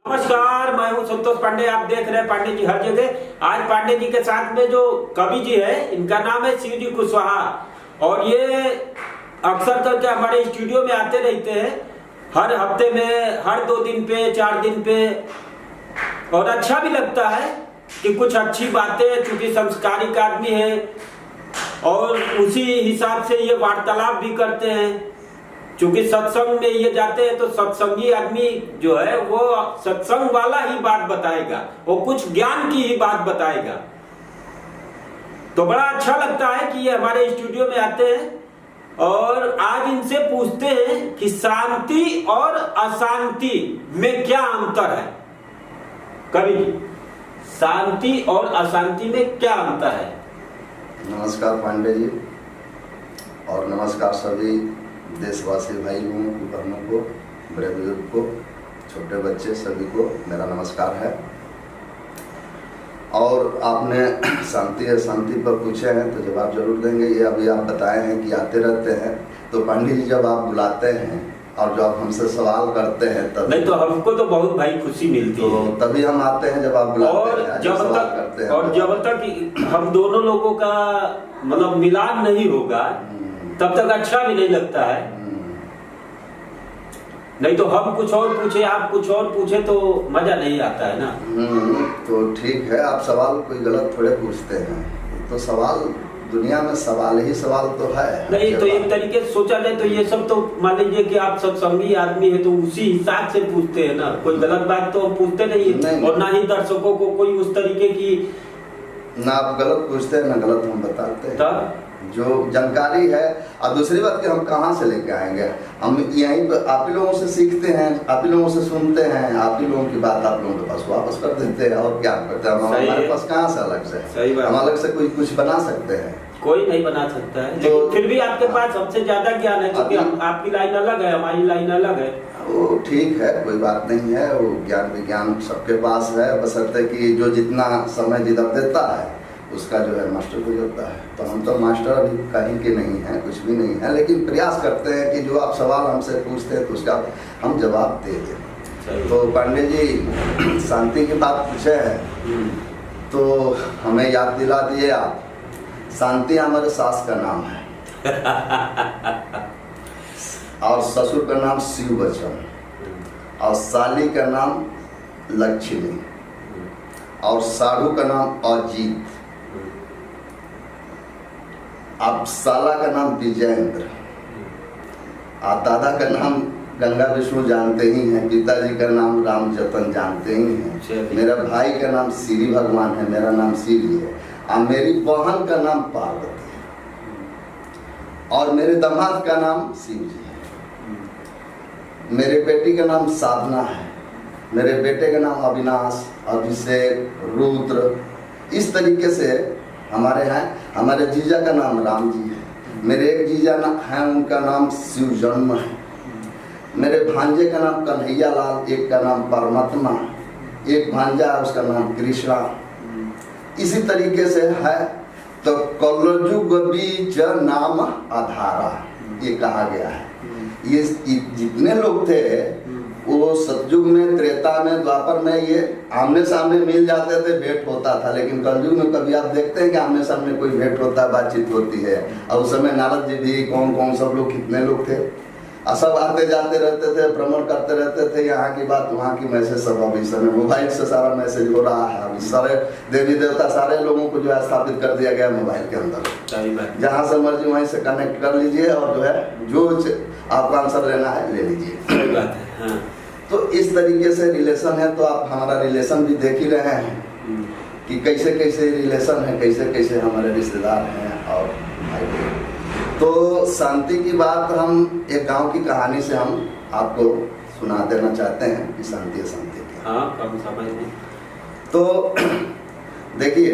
नमस्कार, मैं हूं संतोष पांडे। आप देख रहे हैं पांडे जी हर जगह। आज पांडे जी के साथ में जो कवि जी है, इनका नाम है शिवजी कुशवाहा और ये अक्सर करके हमारे स्टूडियो में आते रहते हैं हर हफ्ते में, हर 2 दिन पे, 4 दिन पे। और अच्छा भी लगता है कि कुछ अच्छी बातें, चूंकि संस्कारिक आदमी है और उसी हिसाब से ये वार्तालाप भी करते हैं। चूंकि सत्संग में ये जाते हैं तो सत्संगी आदमी जो है वो सत्संग वाला ही बात बताएगा, वो कुछ ज्ञान की ही बात बताएगा। तो बड़ा अच्छा लगता है कि ये हमारे स्टूडियो में आते हैं और आज इनसे पूछते हैं कि शांति और अशांति में क्या अंतर है। कवि जी, शांति और अशांति में क्या अंतर है? नमस्कार पांडे जी और नमस्कार सभी देशवासी भाई बहनों को, बड़े बुजुर्ग को, छोटे बच्चे सभी को मेरा नमस्कार है। और आपने शांति अशांति पर पूछे हैं तो जवाब जरूर देंगे। ये अभी आप बताए हैं कि आते रहते हैं, तो पांडे जी जब आप बुलाते हैं और जब हमसे सवाल करते हैं तब नहीं तो हमको तो बहुत भाई खुशी मिलती है, तो तभी हम आते हैं जब आप बुलाते हैं, जब सवाल तक करते हैं। और जब तक हम दोनों लोगों का मतलब मिलान नहीं होगा तब तक अच्छा भी नहीं लगता है। नहीं तो हम कुछ और पूछे, आप कुछ और पूछे तो मजा नहीं आता है ना। तो ठीक है, आप सवाल कोई गलत थोड़े पूछते हैं। तो सवाल, दुनिया में सवाल ही सवाल तो है। नहीं तो एक तरीके से सोचा जाए तो ये सब तो मान लीजिए कि आप सत्संगी आदमी है तो उसी हिसाब से पूछते हैं ना, कोई गलत बात तो हम पूछते नहीं। और ना ही दर्शकों को कोई उस तरीके की, ना आप गलत पूछते हैं ना गलत हम बताते हैं। तब जो जानकारी है। और दूसरी बात कि हम कहाँ से लेके आएंगे, हम यहीं पर आप ही लोगों से सीखते हैं, आप ही लोगों से सुनते हैं, आप ही लोगों की बात आप लोगों के पास वापस कर देते हैं और क्या करते हैं। हमारे पास कहाँ से अलग से, हम अलग से कोई कुछ बना सकते हैं? कोई नहीं बना सकता है। तो लेकिन फिर भी आपके पास सबसे ज्यादा ज्ञान है, क्योंकि आपकी लाइन अलग है, हमारी लाइन अलग है। वो ठीक है, कोई बात नहीं है। वो ज्ञान विज्ञान सबके पास है, बशर्ते कि जो जितना समय जिधर देता है उसका जो है मास्टर हो जाता है। तो हम तो मास्टर अभी कहीं के नहीं हैं, कुछ भी नहीं है, लेकिन प्रयास करते हैं कि जो आप सवाल हमसे पूछते हैं तो उसका हम जवाब दे दें। तो पांडे जी शांति की बात पूछे हैं तो हमें याद दिला दिए आप। शांति हमारे सास का नाम है और ससुर का नाम शिव बचन और साली का नाम लक्ष्मी और साढ़ू का नाम अजीत। अब साला का नाम विजयेंद्र और दादा का नाम गंगा विष्णु जानते ही हैं, पिताजी का नाम राम जतन जानते ही हैं, मेरा भाई का नाम श्री भगवान है, मेरा नाम शिव जी है और मेरी बहन का नाम पार्वती है और मेरे दामाद का नाम शिव जी है। मेरे बेटी का नाम साधना है, मेरे बेटे का नाम अविनाश, अभिषेक, रुद्र। इस तरीके से हमारे हैं। हमारे जीजा का नाम राम जी है, मेरे एक जीजा हैं उनका नाम शिव जन्म है, मेरे भांजे का नाम कन्हैया लाल, एक का नाम परमात्मा, एक भांजा है उसका नाम कृष्णा। इसी तरीके से है। तो कलयुग बीज नाम आधारा ये कहा गया है। ये जितने लोग थे वो सतयुग में, त्रेता में, द्वापर में ये आमने सामने मिल जाते थे, भेंट होता था। लेकिन कलयुग में कभी आप देखते हैं कि आमने सामने कोई भेंट होता है, बातचीत होती है? और उस समय नारद जी भी, कौन सब लोग, कितने लोग थे, सब आते जाते रहते थे, भ्रमण करते रहते थे। यहाँ की बात वहाँ की मैसेज सब अभी समय मोबाइल से सारा मैसेज हो रहा है। अभी सारे देवी देवता सारे लोगों को जो है स्थापित कर दिया गया मोबाइल के अंदर। जहाँ से मर्जी वहीं से कनेक्ट कर लीजिए और जो है जो आपका आंसर लेना है ले लीजिए। तो इस तरीके से रिलेशन है। तो आप हमारा रिलेशन भी देख ही रहे हैं कि कैसे कैसे रिलेशन है, कैसे कैसे हमारे रिश्तेदार हैं और भाई। तो शांति की बात हम एक गांव की कहानी से हम आपको सुना देना चाहते हैं कि शांति अशांति की। हाँ, कम समझ में। तो देखिए,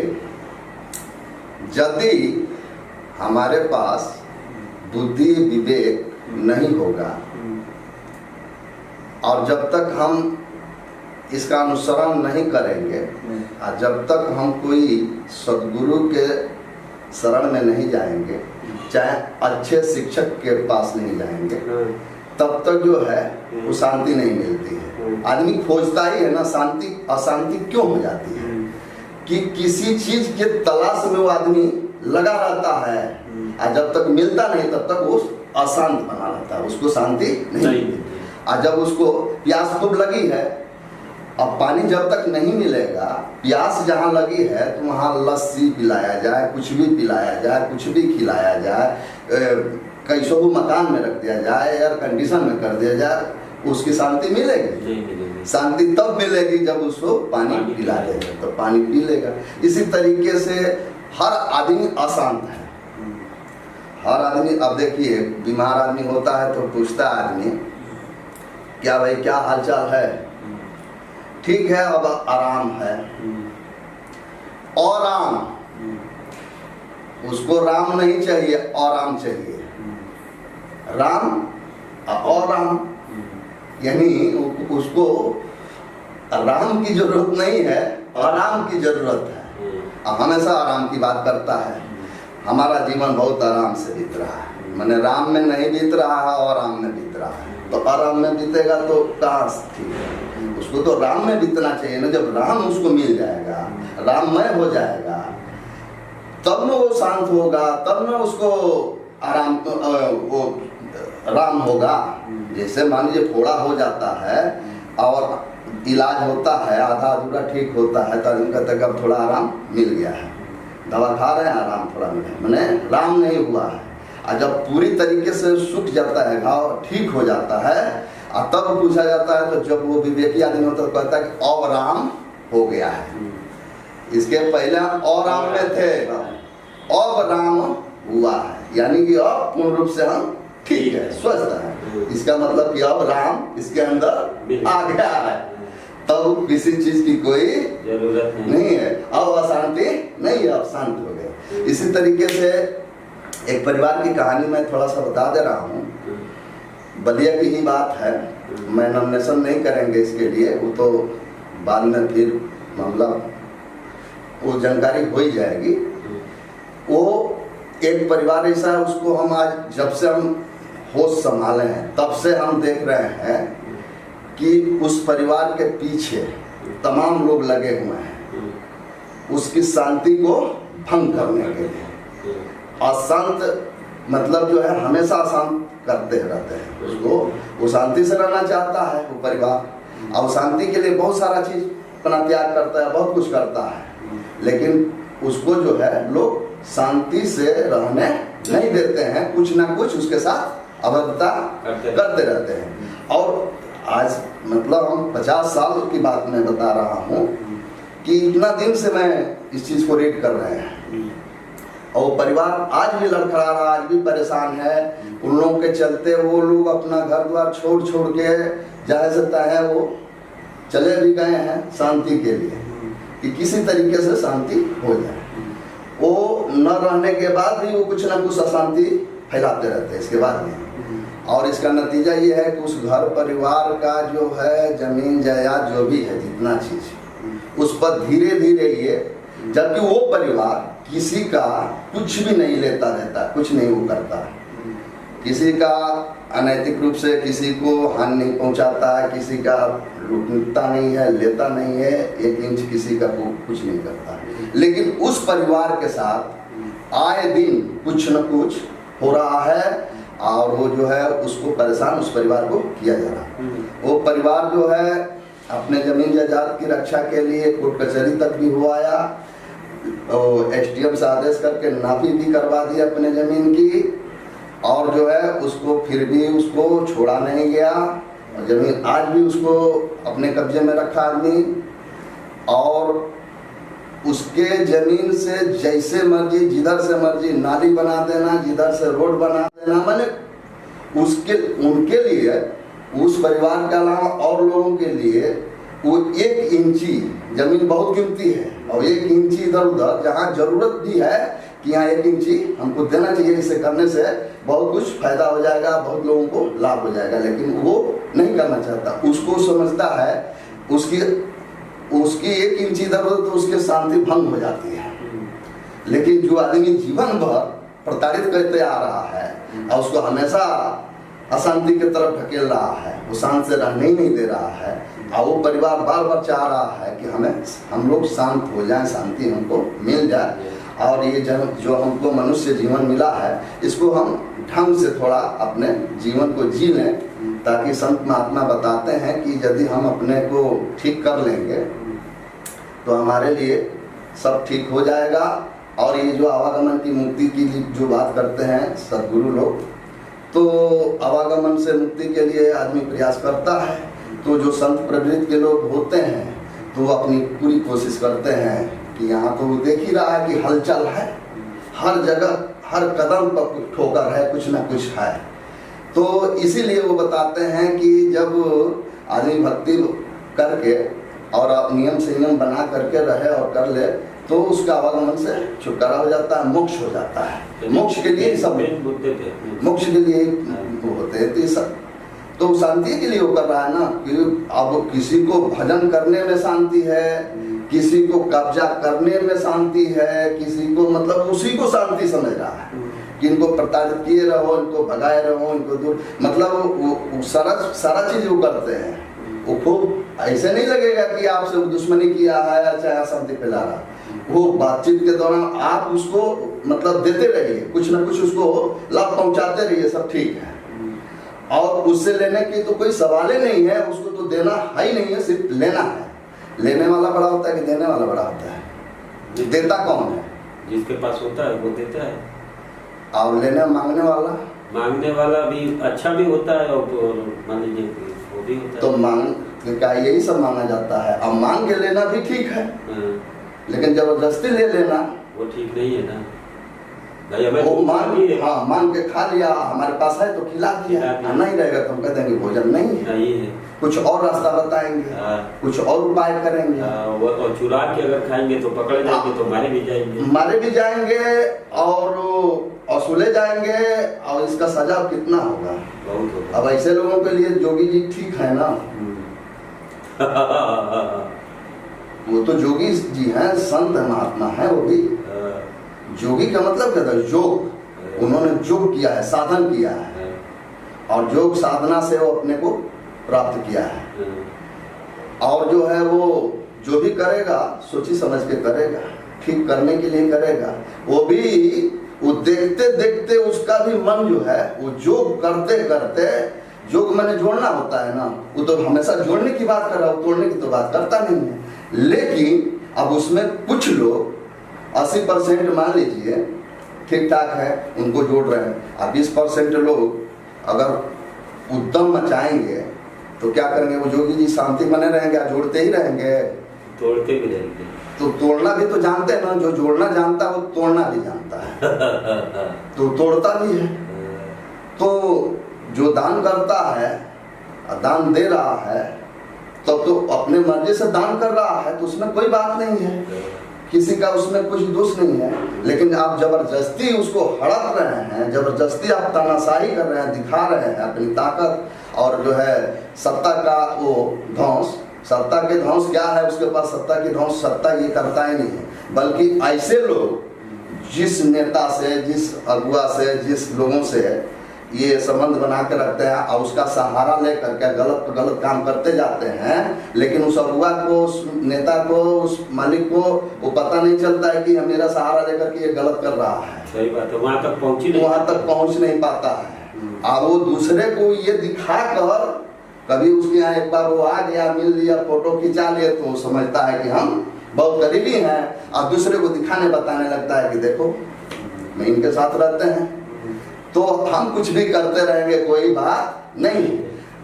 यदि हमारे पास बुद्धि विवेक नहीं होगा और जब तक हम इसका अनुसरण नहीं करेंगे और जब तक हम कोई सद्गुरु के शरण में नहीं जाएंगे, चाहे अच्छे शिक्षक के पास नहीं जाएंगे, तब तक जो है वो शांति नहीं मिलती है। आदमी खोजता ही है ना शांति, अशांति क्यों हो जाती है कि किसी चीज के तलाश में वो आदमी लगा रहता है और जब तक मिलता नहीं तब तक वो अशांत बना रहता है, उसको शांति नहीं मिलती। और जब उसको प्यास खूब लगी है, अब पानी जब तक नहीं मिलेगा, प्यास जहाँ लगी है तो वहाँ लस्सी पिलाया जाए, कुछ भी पिलाया जाए, कुछ भी खिलाया जाए, कैसो मकान में रख दिया जाए, एयर कंडीशन में कर दिया जाए, उसकी शांति मिलेगी? शांति तब मिलेगी जब उसको पानी पिला देगा, तो पानी पी लेगा। इसी तरीके से हर आदमी अशांत है, हर आदमी। अब देखिए बीमार आदमी होता है तो पूछता है आदमी, क्या भाई क्या हालचाल है? ठीक है, अब आराम है। और राम, उसको राम नहीं चाहिए, और राम चाहिए। राम और राम, यानी उसको राम की जरूरत नहीं है, आराम की जरूरत है। हमेशा आराम की बात करता है। हमारा जीवन बहुत आराम से बीत रहा है, मैंने राम में नहीं बीत रहा है और राम में बीत रहा है। तो आराम में बीतेगा तो कहाँ ठीक है? उसको तो राम में बीतना चाहिए ना। जब राम उसको मिल जाएगा, राममय हो जाएगा, तब न वो शांत होगा, तब न उसको आराम, वो राम होगा। जैसे मान लीजिए फोड़ा हो जाता है और इलाज होता है, आधा अधूरा ठीक होता है, तो आदमी कहता है कि अब थोड़ा आराम मिल गया है, दवा खा रहे हैं, आराम थोड़ा मिला, मैंने राम नहीं हुआ है। और जब पूरी तरीके से सूख जाता है घाव, ठीक हो जाता है, और तब पूछा जाता है, तो जब वो विवेकी आदमी होता है तो कहता है कि अब राम हो गया है। इसके पहले और राम में थे, अब राम हुआ है, यानी कि अब पूर्ण रूप से हम ठीक है, स्वस्थ है। इसका मतलब कि अब राम इसके अंदर आ गया है, तब किसी चीज की कोई जरूरत नहीं है। अब अशांति नहीं है, अब शांत हो गए। इसी तरीके से एक परिवार की कहानी मैं थोड़ा सा बता दे रहा हूँ। बलिया की ही बात है, मैं नॉमिनेशन नहीं करेंगे इसके लिए, वो तो बाद में फिर मामला वो जानकारी हो ही जाएगी। वो एक परिवार ऐसा है, उसको हम आज जब से हम होश संभाले हैं तब से हम देख रहे हैं कि उस परिवार के पीछे तमाम लोग लगे हुए हैं उसकी शांति को भंग करने के लिए। अशांत मतलब जो है हमेशा अशांत करते रहते हैं उसको, वो शांति से रहना चाहता है वो परिवार, और शांति के लिए बहुत सारा चीज अपना त्याग करता है, बहुत कुछ करता है, लेकिन उसको जो है लोग शांति से रहने नहीं देते हैं, कुछ ना कुछ उसके साथ अभद्रता करते रहते हैं। और आज मतलब हम 50 साल की बात मैं बता रहा हूँ कि इतना दिन से मैं इस चीज को रीड कर रहे हैं, और परिवार आज भी लड़खड़ा रहा, आज भी परेशान है। उन लोगों के चलते वो लोग अपना घर द्वार छोड़ छोड़ के जा सकता है, वो चले भी गए हैं शांति के लिए कि किसी तरीके से शांति हो जाए। वो न रहने के बाद भी वो कुछ ना कुछ अशांति फैलाते रहते हैं इसके बाद में। और इसका नतीजा ये है कि उस घर परिवार का जो है जमीन जायदाद जो भी है जितना चीज उस पर धीरे धीरे ये, जबकि वो परिवार किसी का कुछ भी नहीं लेता देता, कुछ नहीं वो करता, किसी का अनैतिक रूप से किसी को हानि नहीं पहुंचाता है, किसी का लूटता नहीं है, लेता नहीं है, 1 इंच किसी का कुछ नहीं करता। लेकिन उस परिवार के साथ आए दिन कुछ न कुछ हो रहा है, और वो जो है उसको परेशान उस परिवार को किया जा रहा है। वो परिवार जो है अपने जमीन जायदाद की रक्षा के लिए कोर्ट कचहरी तक भी हो आया, SDM से आदेश करके नापी भी करवा दी अपने जमीन की, और जो है उसको फिर भी उसको छोड़ा नहीं गया, और जमीन आज भी उसको अपने कब्जे में रखा आदमी, और उसके जमीन से जैसे मर्जी जिधर से मर्जी नाली बना देना, जिधर से रोड बना देना, माने उसके उनके लिए उस परिवार के अलावा और लोगों के लिए वो 1 इंची जमीन बहुत कीमती है, और 1 इंची इधर उधर जहाँ जरूरत भी है कि यहाँ 1 इंची हमको देना चाहिए, इसे करने से बहुत कुछ फायदा हो जाएगा, बहुत लोगों को लाभ हो जाएगा, लेकिन वो नहीं करना चाहता। उसको समझता है उसकी 1 इंची इधर उधर तो उसकी शांति भंग हो जाती है। लेकिन जो आदमी जीवन भर प्रताड़ित करते आ रहा है और उसको हमेशा अशांति की तरफ ढकेल रहा है, वो शांत से रहने ही नहीं दे रहा है। और वो परिवार बार बार चाह रहा है कि हम लोग शांत हो जाएं, शांति हमको मिल जाए, और ये जो हमको मनुष्य जीवन मिला है इसको हम ढंग से थोड़ा अपने जीवन को जी लें, ताकि संत महात्मा बताते हैं कि यदि हम अपने को ठीक कर लेंगे तो हमारे लिए सब ठीक हो जाएगा। और ये जो आवागमन की मुक्ति की जो बात करते हैं सद्गुरु लोग, तो आवागमन से मुक्ति के लिए आदमी प्रयास करता है, तो जो संत प्रवृत्ति के लोग होते हैं तो वो अपनी पूरी कोशिश करते हैं कि यहाँ तो देख ही रहा है कि हलचल है, हर जगह हर कदम पर ठोकर है, कुछ ना कुछ है। तो इसीलिए वो बताते हैं कि जब आदमी भक्ति करके और नियम संयम बना करके रहे और कर ले तो उसका आवागमन से छुटकारा हो जाता है, मोक्ष हो जाता है। मोक्ष के लिए सब मोक्ष के लिए होते हैं, तो शांति के लिए वो कर रहा है ना। कि अब किसी को भजन करने में शांति है, किसी को कब्जा करने में शांति है, किसी को मतलब उसी को शांति समझ रहा है कि इनको प्रताड़ित किए रहो, इनको भगाए रहो, इनको दूर, मतलब वो सारा चीज वो करते हैं। वो खूब ऐसे नहीं लगेगा कि आपसे दुश्मनी किया है, चाहे शांति फैला रहा, वो बातचीत के दौरान आप उसको मतलब देते रहिए, कुछ ना कुछ उसको लाभ पहुंचाते रहिए, सब ठीक है। और उससे लेने की तो कोई सवाल ही नहीं है, उसको तो देना है ही नहीं है, सिर्फ लेना है। लेने वाला बड़ा होता है कि देने वाला बड़ा होता है? देता कौन है? जिसके पास होता है वो देता है, और लेने मांगने वाला भी अच्छा भी होता है, और मान लीजिए वो भी होता है। तो मांग का यही सब माना जाता है। अब मांग के लेना भी ठीक है, लेकिन जबरदस्ती ले लेना वो ठीक नहीं है ना। वो मांग के खा लिया, हमारे पास है तो खिला दिया, नहीं रहेगा तो हम कहते हैं कि भोजन नहीं है, कुछ और रास्ता बताएंगे, कुछ और उपाय करेंगे। और चुरा के अगर खाएंगे तो पकड़ जाएंगे, तो मारे भी जाएंगे और वसूले जाएंगे, और इसका सजा कितना होगा, बहुत होगा। अब ऐसे लोगों के लिए जोगी जी ठीक है ना। वो तो जोगी जी हैं, संत है, महात्मा है। वो भी जोगी का मतलब क्या था? योग, उन्होंने योग किया है, साधन किया है, और योग साधना से वो अपने को प्राप्त किया है। और जो है वो जो भी करेगा सोची समझ के करेगा, ठीक करने के लिए करेगा। वो भी वो देखते देखते उसका भी मन जो है वो योग करते करते, योग मैंने जोड़ना होता है ना, वो तो हमेशा जोड़ने की बात कर रहा है, तोड़ने की तो बात करता नहीं है। लेकिन अब उसमें कुछ लोग 80% मान लीजिए ठीक ठाक है, उनको जोड़ रहे हैं, और 20% लोग अगर उद्यम मचाएंगे तो क्या करेंगे? वो जोगी जी शांति बने रहेंगे, जोड़ते ही रहेंगे, तोड़ते भी रहेंगे। तो तोड़ना भी तो जानते हैं ना, जो जोड़ना जानता है वो तोड़ना भी जानता है, तो तोड़ता भी है। तो जो दान करता है, दान दे रहा है, तब तो अपने मर्जी से दान कर रहा है, तो उसमें कोई बात नहीं है, किसी का उसमें कुछ दोष नहीं है। लेकिन आप जबरदस्ती उसको हड़प रहे हैं, जबरदस्ती आप तानाशाही कर रहे हैं, दिखा रहे हैं अपनी ताकत, और जो है सत्ता का वो ध्वंस, सत्ता के ध्वंस क्या है उसके पास? सत्ता की ध्वंस सत्ता ये करता ही नहीं है, बल्कि ऐसे लोग जिस नेता से, जिस अगुआ से, जिस लोगों से ये संबंध बना के रखते हैं और उसका सहारा लेकर के गलत काम करते जाते हैं, लेकिन उस अगुआ को, उस नेता को, उस मालिक को वो पता नहीं चलता है कि मेरा सहारा लेकर के ये गलत कर रहा है। सही बात है, वहाँ तक पहुँच नहीं पाता है। और वो दूसरे को ये दिखा कर, कभी उसके यहाँ एक बार वो आ गया, मिल लिया, फोटो खिंचा लिया, तो वो समझता है कि हम बहुत करीबी हैं, और दूसरे को दिखाने बताने लगता है कि देखो मैं इनके साथ रहते हैं, तो हम कुछ भी करते रहेंगे, कोई बात नहीं।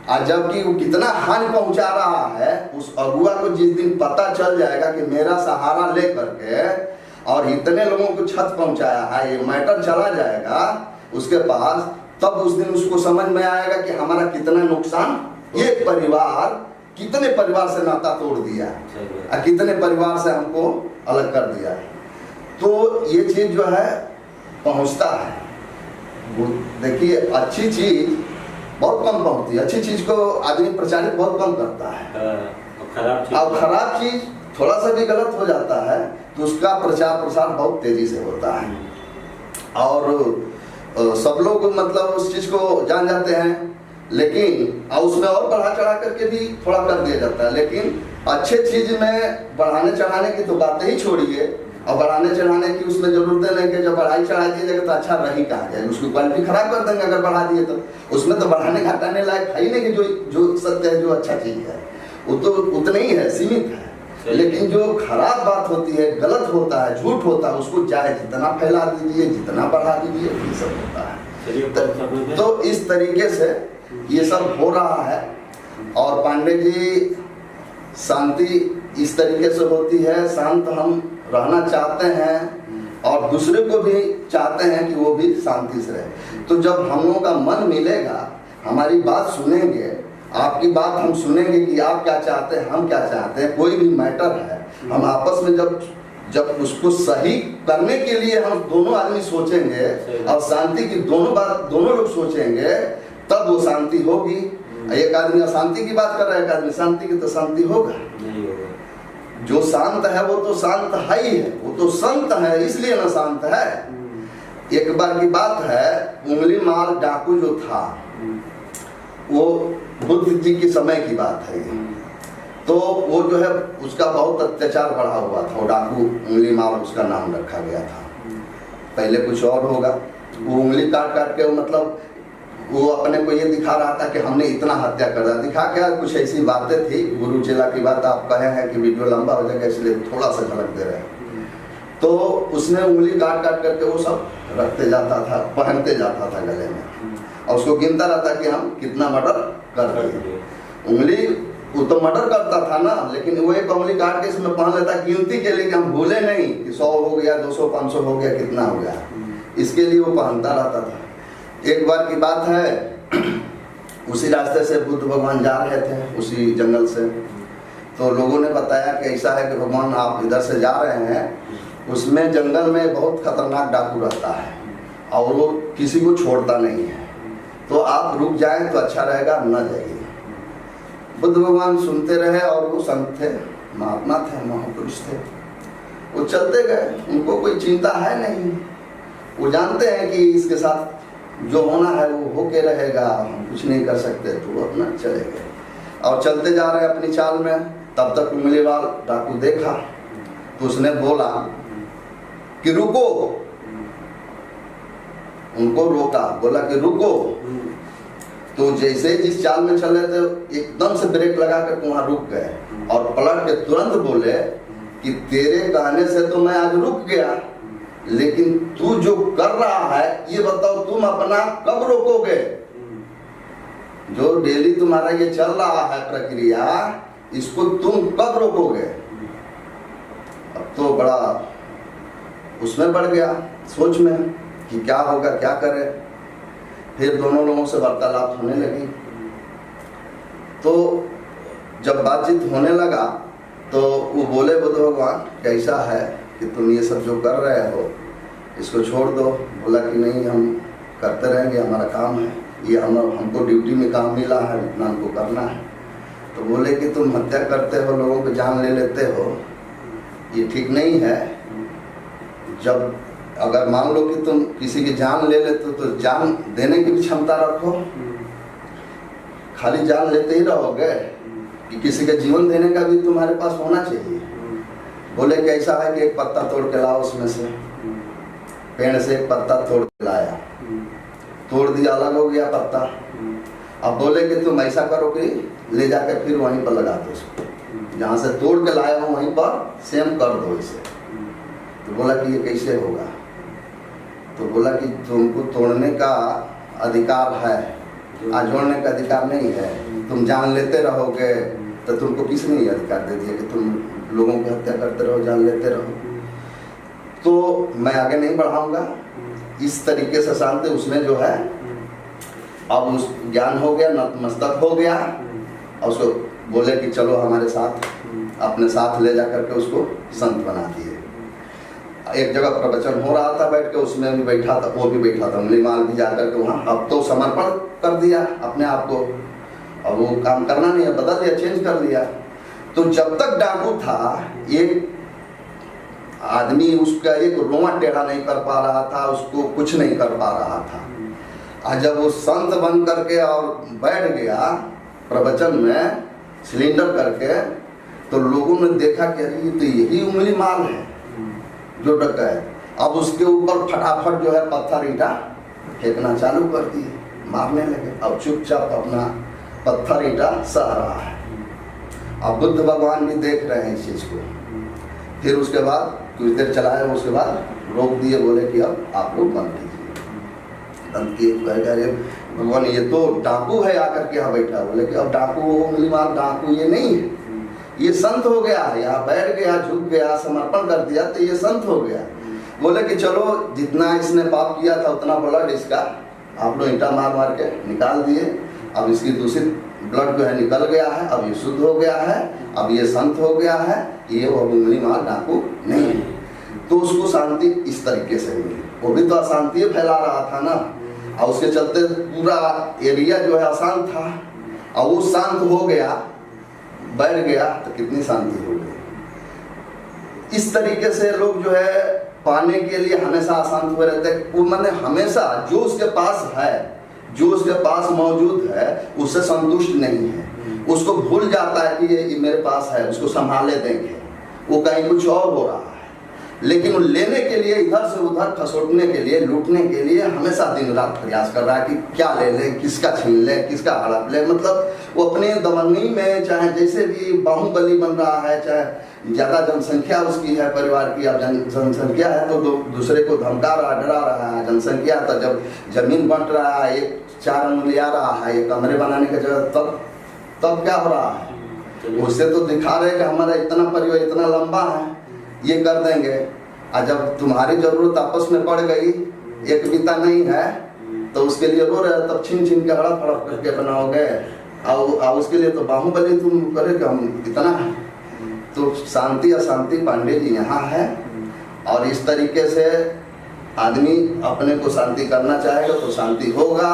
और जबकि वो कितना हानि पहुंचा रहा है, उस अगुआ को जिस दिन पता चल जाएगा कि मेरा सहारा ले करके और इतने लोगों को क्षत पहुंचाया है, ये मैटर चला जाएगा उसके पास, तब उस दिन उसको समझ में आएगा कि हमारा कितना नुकसान, एक परिवार कितने परिवार से नाता तोड़ दिया और कितने परिवार से हमको अलग कर दिया। तो ये चीज जो है पहुंचता है। देखिए अच्छी चीज बहुत कम पहुंचती है, अच्छी चीज को आदमी प्रचारित बहुत कम करता है, और खराब चीज थोड़ा सा भी गलत हो जाता है तो उसका प्रचार प्रसार बहुत तेजी से होता है। और सब लोग मतलब उस चीज को जान जाते हैं लेकिन और उसमें और बढ़ा चढ़ा करके भी थोड़ा कर दिया जाता है। लेकिन अच्छे चीज में बढ़ाने चढ़ाने की तो बातें ही छोड़िए, और बढ़ाने चढ़ाने की उसमें जरूरत नहीं कि जब बढ़ाई चढ़ा दिया जाएगा तो अच्छा रही कहा जाए, उसकी क्वालिटी खराब कर देंगे अगर बढ़ा दिए तो। उसमें तो बढ़ाने घटाने लायक है ही नहीं कि जो सत्य है, जो अच्छा चीज है वो तो उतना ही है, सीमित है। लेकिन जो खराब बात होती है, गलत होता है, झूठ होता है, उसको चाहे जितना फैला दीजिए, जितना बढ़ा दीजिए, ये सब होता है। तो इस तरीके से ये सब हो रहा है। और पांडे जी, शांति इस तरीके से होती है, शांत हम रहना चाहते हैं और दूसरे को भी चाहते हैं कि वो भी शांति से रहे। तो जब हम लोगों का मन मिलेगा, हमारी बात सुनेंगे, आपकी बात हम सुनेंगे कि आप क्या चाहते हैं, हम क्या चाहते हैं, कोई भी मैटर है, हम आपस में जब उसको सही करने के लिए हम दोनों आदमी सोचेंगे और शांति की दोनों लोग सोचेंगे, तब वो शांति होगी। एक आदमी अशांति की बात कर रहा है, एक आदमी शांति की, तो शांति होगा? जो शांत है वो तो शांत है ही है, वो तो संत है, इसलिए ना शांत है। एक बार की बात है, उंगली मार डाकू जो था, वो बुद्ध जी के समय की बात है। तो वो जो है उसका बहुत अत्याचार बढ़ा हुआ था, वो डाकू उंगली मार उसका नाम रखा गया था। पहले कुछ और होगा, वो उंगली काट काट के मतलब वो अपने को ये दिखा रहा था कि हमने इतना हत्या कर दिया। दिखा क्या, कुछ ऐसी बातें थी, गुरु चेला की बात। आप कहे हैं कि वीडियो लंबा हो जाएगा इसलिए थोड़ा सा झलक दे रहे हैं। तो उसने उंगली काट काट करके वो सब रखते जाता था, पहनते जाता था गले में, और उसको गिनता रहता कि हम कितना मर्डर कर दिए। उंगली वो तो मर्डर करता था ना, लेकिन वो एक उंगली काट के इसमें पहन लेता गिनती के लिए कि हम भूले नहीं कि 100 हो गया, 200, 500 हो गया, कितना हो गया, इसके लिए वो पहनता रहता था। एक बार की बात है, उसी रास्ते से बुद्ध भगवान जा रहे थे, उसी जंगल से। तो लोगों ने बताया कि ऐसा है कि भगवान आप इधर से जा रहे हैं, उसमें जंगल में बहुत खतरनाक डाकू रहता है और वो किसी को छोड़ता नहीं है, तो आप रुक जाएं तो अच्छा रहेगा, न जाइए। बुद्ध भगवान सुनते रहे, और वो संत थे, महात्मा थे, महापुरुष थे। वो चलते गए, उनको कोई चिंता है नहीं, वो जानते हैं कि इसके साथ जो होना है वो होके रहेगा, हम कुछ नहीं कर सकते, तो वो अपना चले गए और चलते जा रहे हैं अपनी चाल में। तब तक उंगली वाल डाकू देखा, तो उसने बोला कि रुको, उनको रोका, बोला कि रुको। तो जैसे जिस चाल में चले थे, एकदम से ब्रेक लगा कर वहां रुक गए और पलट के तुरंत बोले कि तेरे कहने से तो मैं आज रुक गया, लेकिन तू जो कर रहा है ये बताओ, तुम अपना कब रोकोगे? जो डेली तुम्हारा ये चल रहा है प्रक्रिया, इसको तुम कब रोकोगे? अब तो बड़ा उसमें बढ़ गया सोच में कि क्या होगा, क्या करे। फिर दोनों लोगों से वार्तालाप होने लगी। तो जब बातचीत होने लगा तो वो बोले बुद्ध भगवान, कैसा है कि तुम ये सब जो कर रहे हो इसको छोड़ दो। बोला कि नहीं, हम करते रहेंगे, हमारा काम है ये, हमको ड्यूटी में काम मिला है, इतना हमको करना है। तो बोले कि तुम हत्या करते हो, लोगों को जान ले लेते हो, ये ठीक नहीं है। जब अगर मान लो कि तुम किसी की जान ले लेते हो तो जान देने की भी क्षमता रखो, खाली जान लेते ही रहोगे कि किसी का जीवन देने का भी तुम्हारे पास होना चाहिए। बोले कि ऐसा है कि एक पत्ता तोड़ के लाओ, उसमें से पेड़ से एक पत्ता तोड़ के लाया, तोड़ दिया, अलग हो गया पत्ता। अब बोले कि तुम ऐसा करो कि ले जाकर फिर वहीं पर लगा दो उसको, जहाँ से तोड़ के लाए हो वहीं पर सेम कर दो इसे। तो बोला कि ये कैसे होगा? तो बोला कि तुमको तोड़ने का अधिकार है, जोड़ने का अधिकार नहीं है। तुम जान लेते रहोगे तो तुमको किसने ये अधिकार दे दिया कि तुम लोगों की हत्या करते रहो, जान लेते रहो? तो मैं आगे नहीं बढ़ाऊंगा। इस तरीके से शांति उसने जो है अब उस ज्ञान हो गया, नतमस्तक हो गया, और उसको बोले कि चलो हमारे साथ, अपने साथ ले जा करके उसको संत बना दिए। एक जगह प्रवचन हो रहा था बैठ के, उसमें भी बैठा था, वो भी बैठा था, उंगली माल भी जाकर के वहाँ। अब तो समर्पण कर दिया अपने आप को, अब वो काम करना नहीं है, बदल दिया, चेंज कर दिया। तो जब तक डाकू था, एक आदमी उसका एक रोमा टेढ़ा नहीं कर पा रहा था, उसको कुछ नहीं कर पा रहा था। और जब वो संत बन करके और बैठ गया प्रवचन में सिलेंडर करके, तो लोगों ने देखा कि अरे ये तो यही उंगली माल है जो डकैत। अब उसके ऊपर फटाफट जो है पत्थर ईंटा फेंकना चालू कर दिए, मारने लगे। अब चुपचाप अपना पत्थर ईंटा सह रहा है। अब बुद्ध भगवान भी देख रहे हैं इस चीज को। फिर उसके बाद कुछ देर चलाए, उसके बाद रोक दिए, बोले कि अब आप लोग बंद कीजिए। बंद किए, अरे भगवान ये तो डाकू है आकर के यहाँ बैठा। बोले कि अब डाकू उंगली मार डाकू ये नहीं है, ये संत हो गया है, यहाँ बैठ गया, झुक गया, समर्पण कर दिया तो ये संत हो गया। बोले कि चलो जितना इसने पाप किया था उतना ब्लड इसका आप लोग ईंटा मार मार के निकाल दिए। अब इसकी दूषित ब्लड जो है निकल गया है, अब ये शुद्ध हो गया है, अब ये संत हो गया है, ये वो उंगली मार डाकू नहीं है। तो उसको शांति इस तरीके से मिली। वो भी तो अशांति फैला रहा था ना, और उसके चलते पूरा एरिया जो है अशांत था, और वो शांत हो गया, बैठ गया, तो कितनी शांति हो गई। इस तरीके से लोग जो है पाने के लिए हमेशा अशांत हुए रहते हैं। मैंने हमेशा जो उसके पास है, जो उसके पास मौजूद है, उससे संतुष्ट नहीं है। उसको भूल जाता है कि ये मेरे पास है, उसको संभाले देंगे, वो कहीं कुछ और हो रहा है। लेकिन वो लेने के लिए, इधर से उधर खसोटने के लिए, लूटने के लिए हमेशा दिन रात प्रयास कर रहा है कि क्या ले ले, किसका छीन ले, किसका हड़प ले। मतलब वो अपने दमनी में, चाहे जैसे भी बाहुबली बन रहा है, चाहे ज़्यादा जनसंख्या उसकी है परिवार की, अब जनसंख्या है तो दूसरे को धमका रहा, डरा रहा है। जनसंख्या तो जब जमीन बंट रहा है, एक 4 अंगुल आ रहा है, एक कमरे बनाने की जगह, तब क्या हो रहा है? उससे तो दिखा रहे कि हमारा इतना परिवार इतना लंबा है, ये कर देंगे। और जब तुम्हारी जरूरत आपस में पड़ गई, एक बिता नहीं है, तो उसके लिए रो रहे, तब छीन छीन के हड़प हड़प करके बनाओगे। और उसके लिए तो बाहुबली तुम करेगे, हम इतना है। तो शांति अशांति पांडे जी यहाँ है। और इस तरीके से आदमी अपने को शांति करना चाहेगा तो शांति होगा,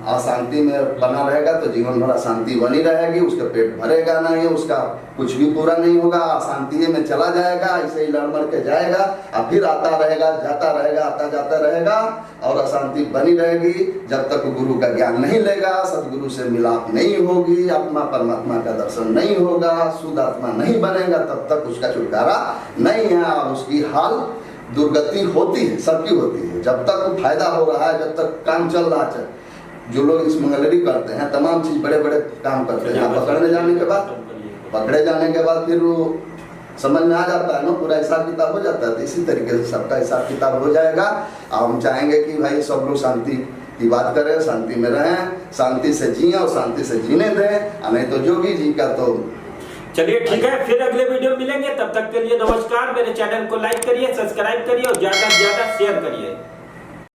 अशांति में बना रहेगा तो जीवन भर अशांति बनी रहेगी, उसका पेट भरेगा नहीं, उसका कुछ भी पूरा नहीं होगा, अशांति में चला जाएगा, ऐसे ही लड़ मर के जाएगा, और फिर आता रहेगा, जाता रहेगा, आता जाता रहेगा, और अशांति बनी रहेगी जब तक गुरु का ज्ञान नहीं लेगा, सदगुरु से मिलाप नहीं होगी, आत्मा परमात्मा का दर्शन नहीं होगा, शुद्ध आत्मा नहीं बनेगा, तब तक उसका छुटकारा नहीं है। और उसकी हाल दुर्गति होती है, सबकी होती है। जब तक फायदा हो रहा है, जब तक काम चल रहा है, जो लोग इस मंगलरी करते हैं, तमाम चीज बड़े बड़े काम करते हैं, पकड़ने जाने के बाद, पकड़े जाने के बाद फिर वो समझ में आ जाता है ना, पूरा हिसाब किताब हो जाता है। तो इसी तरीके से सबका हिसाब किताब हो जाएगा। और हम चाहेंगे कि भाई सब लोग शांति की बात करें, शांति में रहें, शांति से जिए और शांति से जीने दें। नहीं तो जोगी जी का तो चलिए ठीक है, फिर अगले वीडियो में मिलेंगे। तब तक के लिए नमस्कार। मेरे चैनल को लाइक करिए, सब्सक्राइब करिए और ज्यादा से ज्यादा शेयर करिए।